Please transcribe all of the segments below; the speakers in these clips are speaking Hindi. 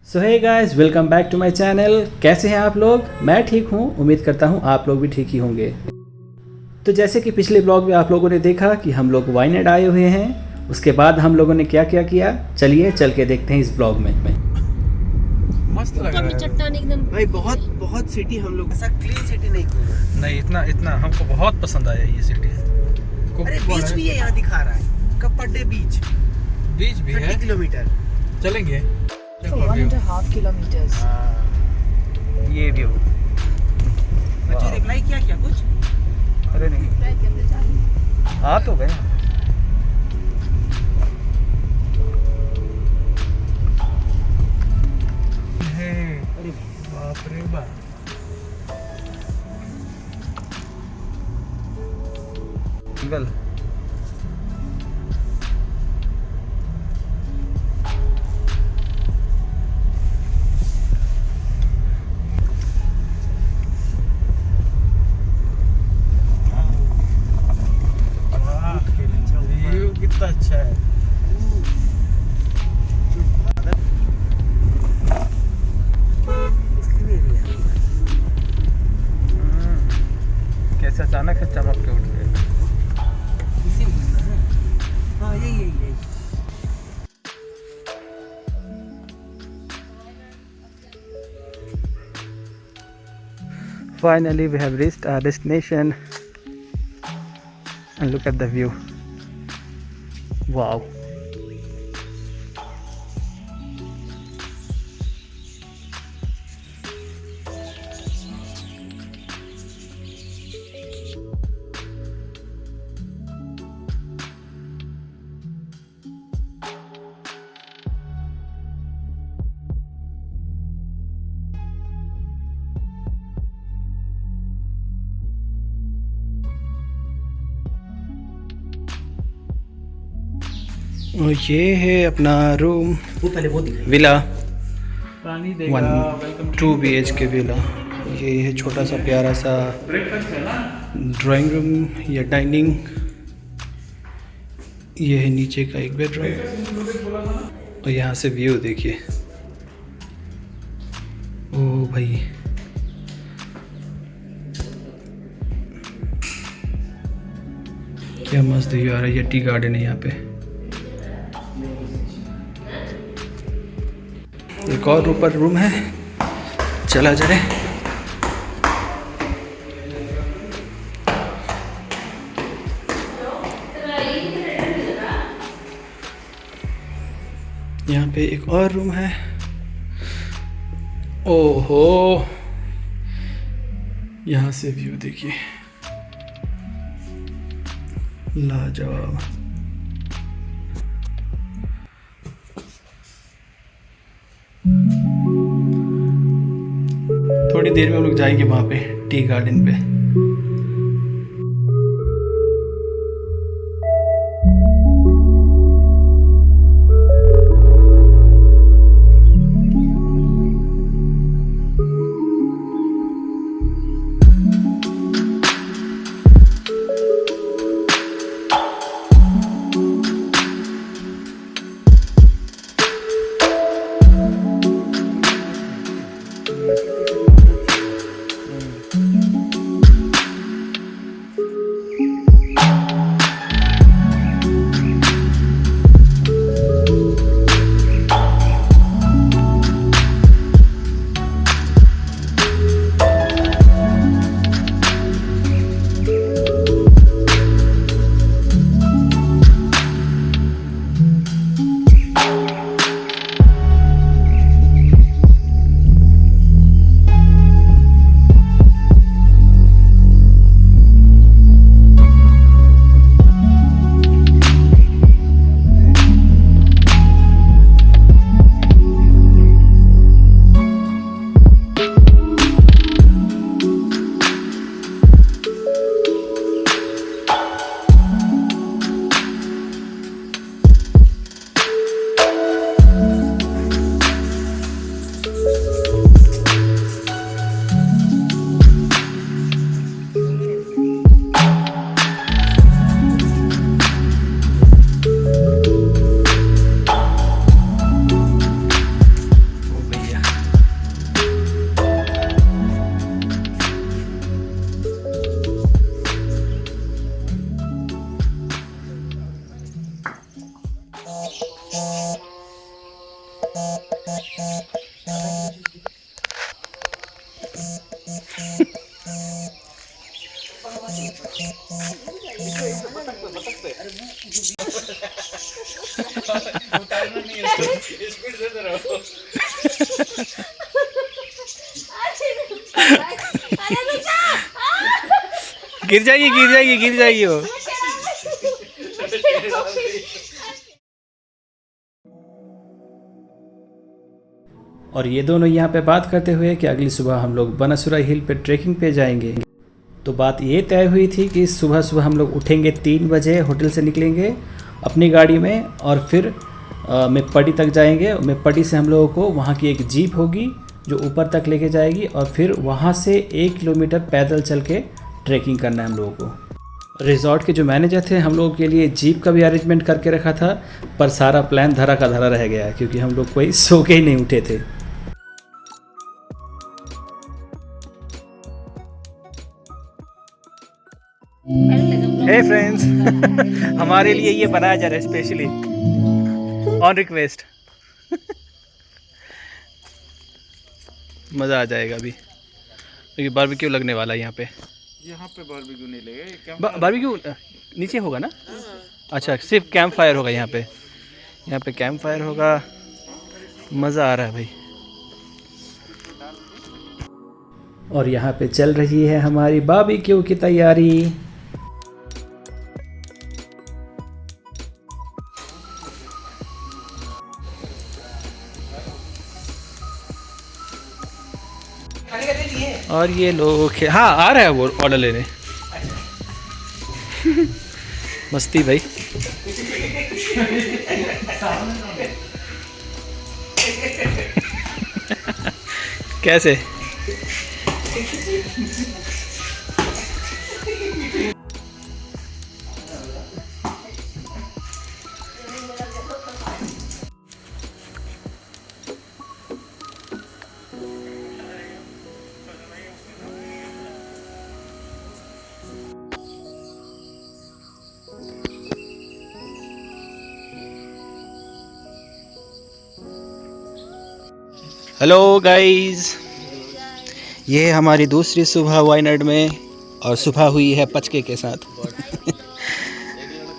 So hey guys, welcome back to my channel. कैसे हैं आप लोग? मैं ठीक हूँ, उम्मीद करता हूँ आप लोग भी ठीक ही होंगे। तो जैसे कि पिछले ब्लॉग में आप लोगों ने देखा कि हम लोग वाइनेड आए हुए हैं, उसके बाद हम लोगों ने क्या क्या किया, चलिए चल के देखते हैं इस ब्लॉग में। मस्त लग रहा है चट्टान एकदम भाई बहुत बहुत सिटी हम लोग ऐसा क्लीन सिटी नहीं घूमा। नहीं, इतना हमको बहुत पसंद आया ये सिटी। अरे बीच भी है, यहाँ दिखा रहा है कपड़े बीच भी है। 30 किलोमीटर चलेंगे 1.5 kilometers. ये व्यू। बच्चों रिप्लाई किया क्या कुछ? अरे नहीं, आ तो गए। अरे बाप रे बाप। जंगल। व्यू कितना अच्छा है। कैसे अचानक से चमक के उठ गए। इसी में घूमना है। हाँ यही Finally, we have reached our destination and look at the view. Wow. और ये है अपना रूम, वो पहले वो दिखाई। विला। पानी 2 BHK विला। ये है छोटा सा प्यारा सा ड्राइंग रूम या डाइनिंग। ये है नीचे का एक बेडरूम और यहाँ से व्यू देखिए। ओ भाई, क्या मस्त व्यू आ रहा है। ये टी गार्डन है यहाँ पे। एक और ऊपर रूम है, चला जाए। यहाँ पे एक और रूम है। ओहो, यहाँ से व्यू देखिए, लाजवाब। थोड़ी देर में हम लोग जाएंगे वहाँ पे टी गार्डन पे। गिर जाएगी वो। और ये दोनों यहाँ पे बात करते हुए कि अगली सुबह हम लोग बनसुरा हिल पे ट्रैकिंग पे जाएंगे। तो बात ये तय हुई थी कि सुबह सुबह हम लोग उठेंगे 3 बजे, होटल से निकलेंगे अपनी गाड़ी में और फिर मेप्पड़ी तक जाएंगे। मेप्पड़ी से हम लोगों को वहाँ की एक जीप होगी जो ऊपर तक लेके जाएगी और फिर वहाँ से 1 किलोमीटर पैदल चल के ट्रैकिंग करना है हम लोगों को। रिजॉर्ट के जो मैनेजर थे हम लोगों के लिए जीप का भी अरेंजमेंट करके रखा था, पर सारा प्लान धरा का धरा रह गया क्योंकि हम लोग कोई सो के ही नहीं उठे थे। हे फ्रेंड्स, हमारे लिए ये बनाया जा रहा है स्पेशली ऑन रिक्वेस्ट। मज़ा आ जाएगा अभी क्योंकि बारबेक्यू लगने वाला है यहाँ पे। यहाँ पे बारबेक्यू नहीं लगेगा, बारबेक्यू नीचे होगा ना? अच्छा, सिर्फ कैंप फायर होगा यहाँ पे कैंप फायर होगा। मज़ा आ रहा है भाई। और यहाँ पे चल रही है हमारी बारबेक्यू की तैयारी। और ये लोग हाँ आ रहा है वो ऑर्डर लेने। मस्ती भाई। कैसे? हेलो गाइस, ये है हमारी दूसरी सुबह वायनाड में और सुबह हुई है पचके के साथ।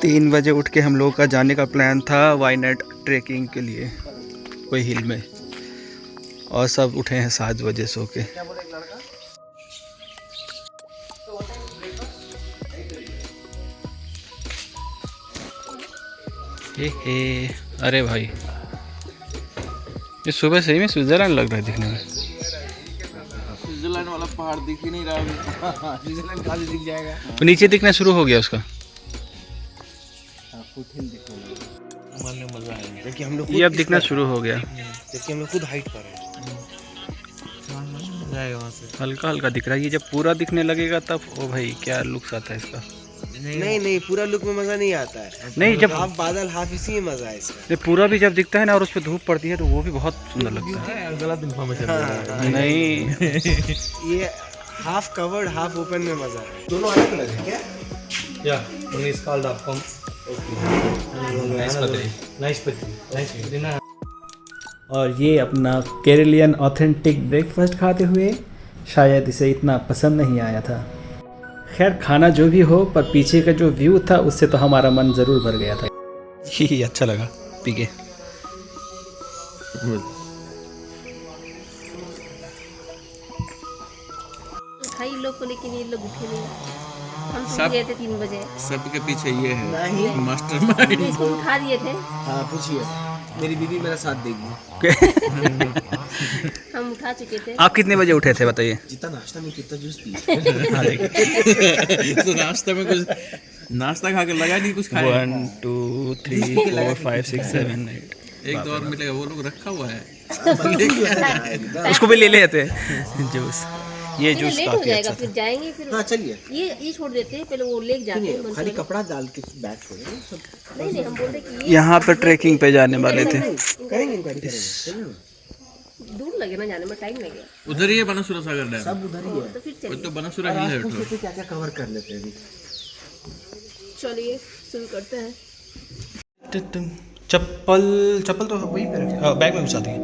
3 बजे उठ के हम लोग का जाने का प्लान था वायनाड ट्रैकिंग के लिए कोई हिल में, और सब उठे हैं 7 बजे सो के। हे अरे भाई, ये सुबह सही में स्विट्जरलैंड लग रहा है दिखने में। स्विट्जरलैंड वाला पहाड़ दिख ही नहीं रहा अभी। स्विट्जरलैंड कहाँ से दिख जाएगा? तो नीचे दिखना शुरू हो गया उसका। हमारे मजा आएगा जबकि हम लोग ये अब दिखना शुरू हो गया, जबकि हम लोग खुद हाइट पर हैं। जाएगा वहाँ से। हल्का हल्का दिख रहा है। ये जब पूरा दिखने लगेगा तब ओ भाई क्या लुक्स आता है इसका। नहीं पूरा लुक में मजा नहीं आता है। नहीं, जब हाफ बादल हाफ इसी में मजा है इसका। ये पूरा भी जब दिखता है ना और उस पर धूप पड़ती है तो वो भी बहुत सुंदर लगता है। गलत इन्फॉर्मेशन। नहीं ये हाफ कवर्ड हाफ ओपन में मजा है। दोनों अलग अलग है क्या? Yeah, one is called appam. Nice patri. और ये अपना केरलियन ऑथेंटिक ब्रेकफास्ट खाते हुए शायद इसे इतना पसंद नहीं आया था। खैर खाना जो भी हो, पर पीछे का जो व्यू था उससे तो हमारा मन ज़रूर भर गया था। ही अच्छा लगा पी के। खाई लोग को, लेकिन ये लोग उठे नहीं। हम तो गए थे 3 बजे। सबके पीछे ये है नहीं मास्टरमाइंड। इसको उठा दिए थे। हाँ पूछिए, मेरी बीवी मेरा साथ देगी। हम उठा चुके थे। आप कितने बजे उठे थे बताइए? जितना नाश्ता में कितना जूस पी। तो नाश्ता में कुछ नाश्ता खा के लगा नहीं कुछ खाया। 1 2 3 4 5 6 7 8 एक दो और मिलेगा, वो लोग रखा हुआ है। उसको भी ले लेते हैं जूस। ये जूस लेट हो काफी जाएगा, अच्छा फिर जाएंगे फिर। हाँ चलिए, ये छोड़ देते हैं, पहले वो लेके जाते हैं। खाली कपड़ा डाल के बैग छोड़े सब नहीं हम बोल रहे कि ये यहाँ पर ट्रैकिंग पे जाने वाले थे। करेंगे, इंक्वायरी करेंगे। दूर लगे ना जाने में, टाइम लगेगा। उधर ही है बनसुरा सागर डैम। सब उधर ही है। तो फिर वो चलिए तो बनसुरा ही है। तो क्या क्या कवर कर लेते हैं अभी। चलिए शुरू करते हैं। चप्पल तो वहीं पे रखे, बैग में घुसा दिए।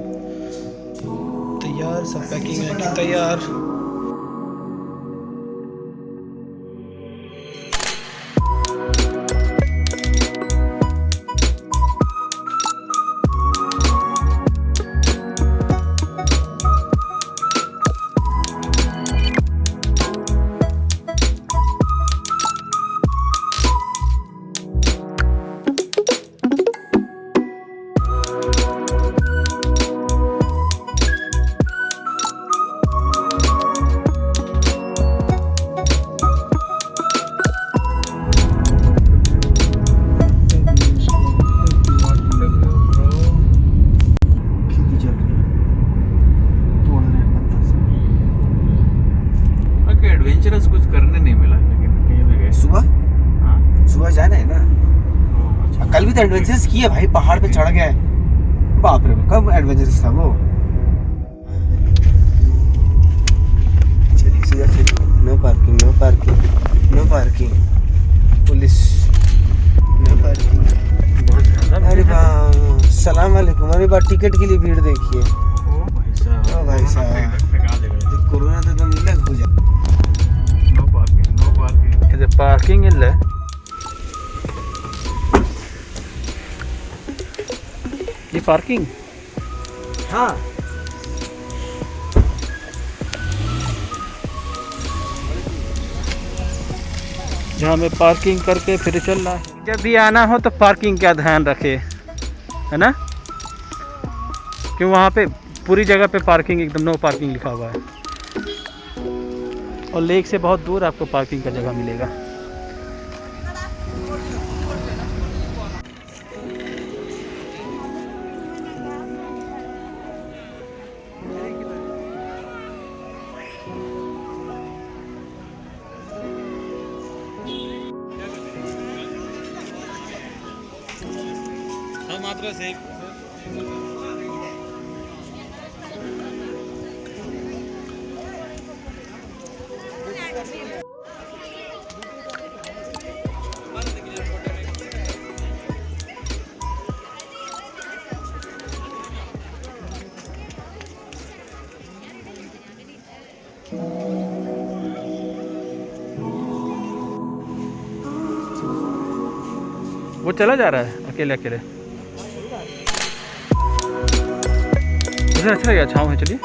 तैयार, सब पैकिंग है कि तैयार। एडवेंचरस कुछ करने नहीं मिला, लेकिन कहीं भी गए। सुबह जाना है ना। कल भी तो एडवेंचरस किए भाई, पहाड़ पे चढ़ गए। बाप रे, कब एडवेंचरस था वो। चलिए सीधा चलिए। No parking, no parking, no parking, police, no parking. अरे वाह, सलाम वालेकुम। अरे बात टिकट के लिए भीड़ देखिए। ओ भाई साहब, कोरोना तो एकदम अलग हो जाए। No parking, no parking. ಇದು ಪಾರ್ಕಿಂಗ್ ಇಲ್ಲ. ये पार्किंग? हाँ, जहाँ में पार्किंग करके फिर चल रहा है। जब भी आना हो तो पार्किंग का ध्यान रखे, है ना, कि वहाँ पे पूरी जगह पे पार्किंग एकदम नो पार्किंग लिखा हुआ है। और लेक से बहुत दूर आपको पार्किंग का जगह मिलेगा। वो चला जा रहा है अकेले अकेले। उधर अच्छा लगेगा, छाँव है। चलिए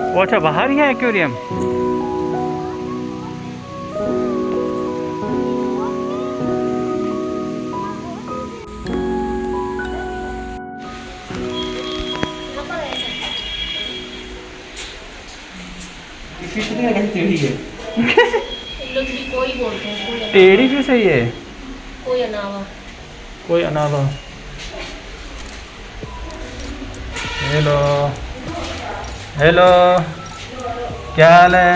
वो अच्छा बाहर ही है एक्वेरियम। फिश टेढ़ी है। लोग भी कोई बोलते हैं, टेढ़ी फिश है ये, कोई अनावा। कोई अनावा। हेलो हेलो, क्या हाल है?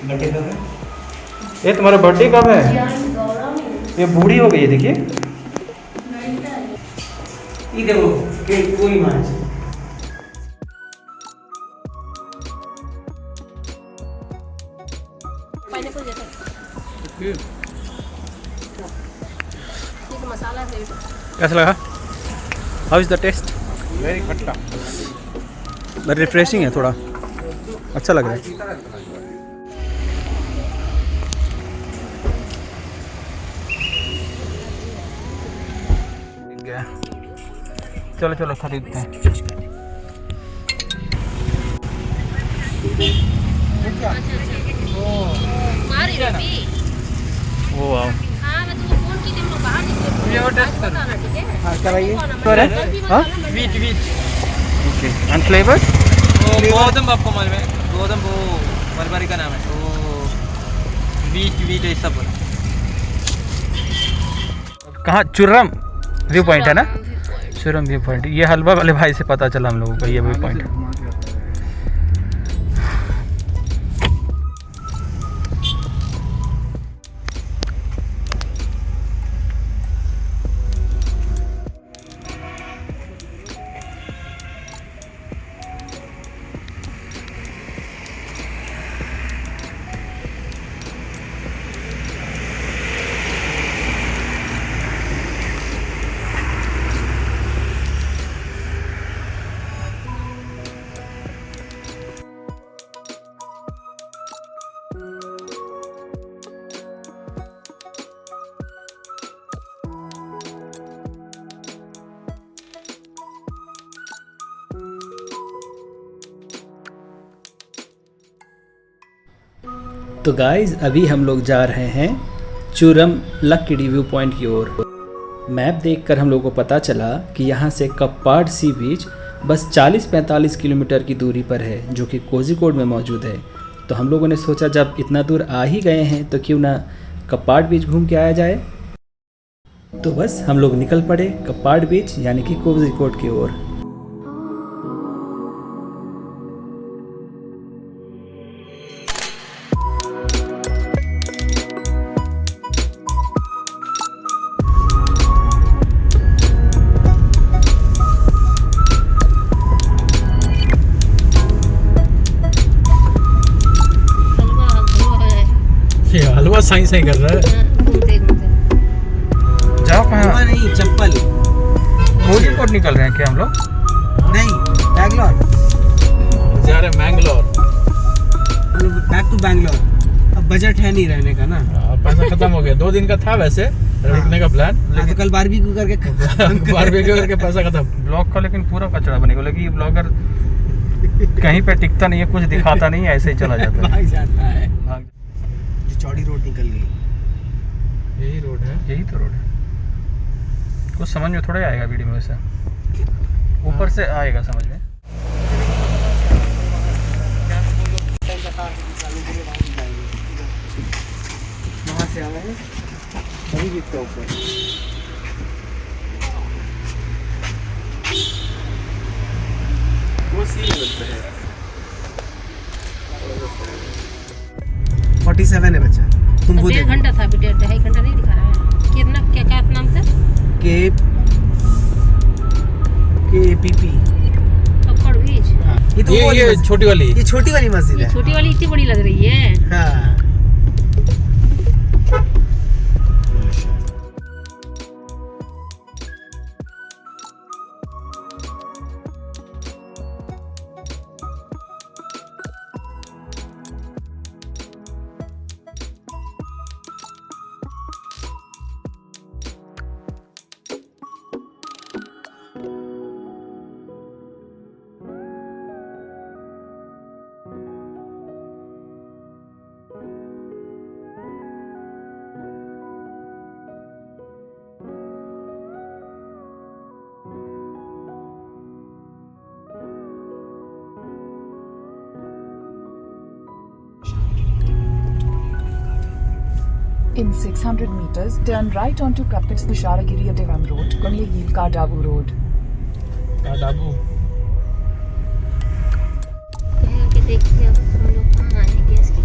बर्थडे कब है? ये तुम्हारा बर्थडे कब है? ये बूढ़ी हो गई है, देखिए। ये देखो कोई माछ। पाइनएप्पल जैसा ये तो मसाला है। कैसा लगा? How is the taste? Very खट्टा। बट रिफ्रेशिंग है, थोड़ा अच्छा लग रहा है। चलो चलो खरीदते हैं। मारी रवि वो आओ हाँ मैं तुमको फोन की थी, हम लोग बाहर निकले। ये और टेस्ट कर। बताना, ठीक है? हाँ कराइए। हाँ वीट ओके एंड फ्लेवर वो गोदम आपको मालूम है, गोदम वो बर्बरी का नाम है, वो वीट ऐसा बोला। कहाँ चुर्रम व्यू पॉइंट है ना, चुर्रम व्यू पॉइंट। ये हलवा वाले भाई से पता चला हम लोगों को ये व्यू पॉइंट। तो गाइज अभी हम लोग जा रहे हैं चूरम लक्किडी व्यू पॉइंट की ओर। मैप देखकर हम लोगों को पता चला कि यहाँ से कप्पाड सी बीच बस 40-45 किलोमीटर की दूरी पर है, जो कि कोझिकोड में मौजूद है। तो हम लोगों ने सोचा जब इतना दूर आ ही गए हैं तो क्यों ना कप्पाड बीच घूम के आया जाए। तो बस हम लोग निकल पड़े कप्पाड बीच यानी कि कोझिकोड की ओर। हलवा साइंस ही कर रहा है। घूमते घूमते जाओ कहाँ, नहीं चप्पल कोझिकोड निकल रहे हैं क्या हम लोग? नहीं, बैंगलोर जा रहे मैंगलोर। Back to Bangalore. अब बजट है नहीं रहने का ना। पैसा खत्म हो गया, 2 दिन का था वैसे रुकने का प्लान, हाँ, तो कल बारबेक्यू करके बारबेक्यू करके पैसा खत्म। ब्लॉग का लेकिन पूरा कचरा बनेगा, लेकिन ये ब्लॉगर कहीं पे टिकता नहीं है, कुछ दिखाता नहीं है, ऐसे ही चला जाता है। भाग जाता है। भाग- जो चौड़ी रोड निकल गई। यही रोड है। यही तो रोड है। कुछ समझ में थोड़ा ही आएगा वीडियो में, वैसे ऊपर से आएगा समझ में। वहाँ से आ रहे हैं वही दिखता है ऊपर। वो सी लेवल पे है। 47 है बच्चा। तुम वो 1.5 घंटा था, 2.5 घंटा नहीं दिखा रहा है। कितना क्या नाम था? KPP। कप्पाड बीच। ये तो वो ये छोटी वाली। ये छोटी वाली मस्जिद ये है। छोटी वाली इतनी बड़ी लग रही है। हाँ। In 600 meters, turn right onto Kapits Bisharagiri Devam Road, Kunli Yilka Dabu Road. Dabu कहीं के देखिए अब हम लोग कहाँ आए हैं गैस की।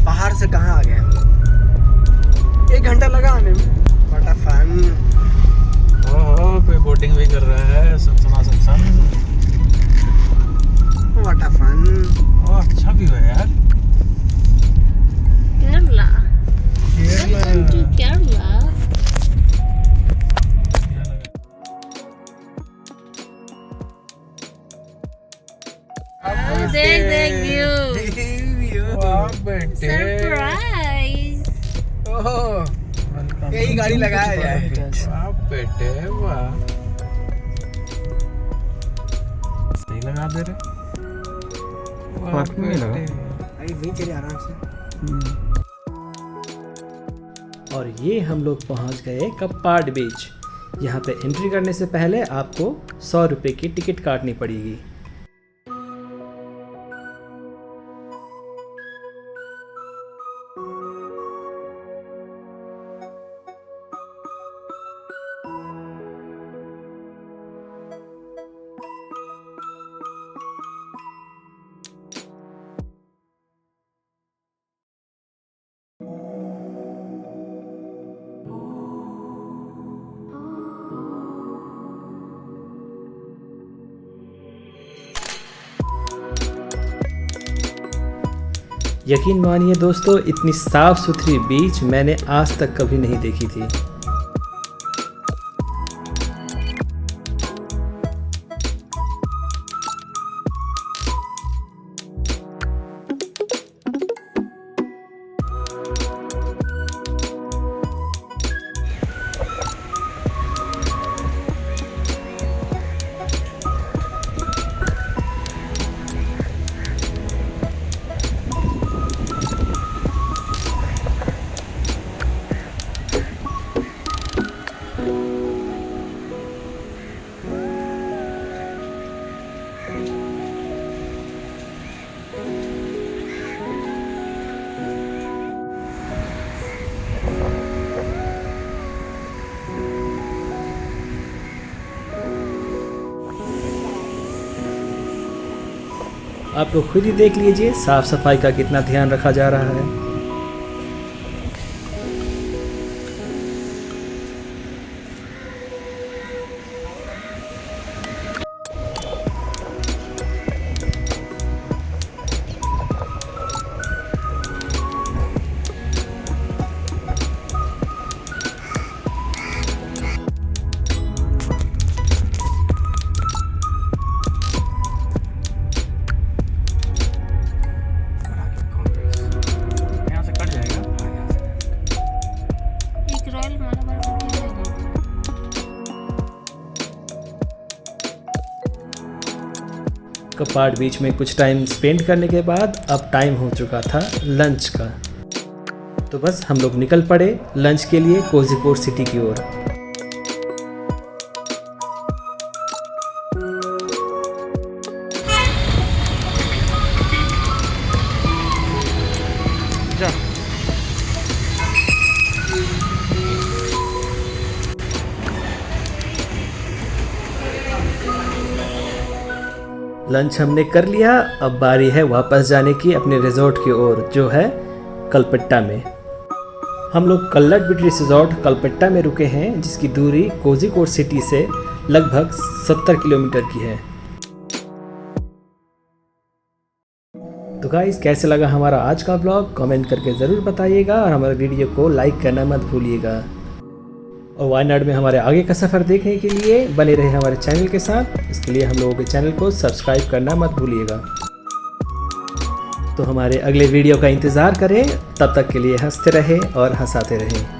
बाहर से कहाँ आ गए हम लोग? 1 घंटा लगा आने में। बड़ा फन। ओह कोई बोटिंग भी कर रहा है, सनसन। बड़ा फन। ओह अच्छा व्यू है यार। केरला। Welcome to Kerala. देख व्यू। वाह बेटे। सरप्राइज। यही गाड़ी लगाया जाए। Meters. वाह बेटे वाह। सही लगा दे रहे। पार्किंग में लगा। अरे वहीं चले आराम से। और ये हम लोग पहुंच गए कप्पाड बीच। यहाँ पे एंट्री करने से पहले आपको 100 रुपये की टिकट काटनी पड़ेगी। यकीन मानिए दोस्तों, इतनी साफ़ सुथरी बीच मैंने आज तक कभी नहीं देखी थी। आप लोग खुद ही देख लीजिए साफ सफाई का कितना ध्यान रखा जा रहा है। कप्पाड बीच में कुछ टाइम स्पेंड करने के बाद अब टाइम हो चुका था लंच का। तो बस हम लोग निकल पड़े लंच के लिए कोझिकोड सिटी की ओर। लंच हमने कर लिया, अब बारी है वापस जाने की अपने रिजॉर्ट की ओर जो है कलपेट्टा में। हम लोग कल्लट ब्रिटिश रिजॉर्ट कलपेट्टा में रुके हैं, जिसकी दूरी कोझिकोड सिटी से लगभग 70 किलोमीटर की है। तो गाइस, कैसे लगा हमारा आज का ब्लॉग कमेंट करके ज़रूर बताइएगा और हमारे वीडियो को लाइक करना मत भूलिएगा। और वायनाड में हमारे आगे का सफ़र देखने के लिए बने रहे हमारे चैनल के साथ। इसके लिए हम लोगों के चैनल को सब्सक्राइब करना मत भूलिएगा। तो हमारे अगले वीडियो का इंतज़ार करें, तब तक के लिए हंसते रहें और हंसाते रहें।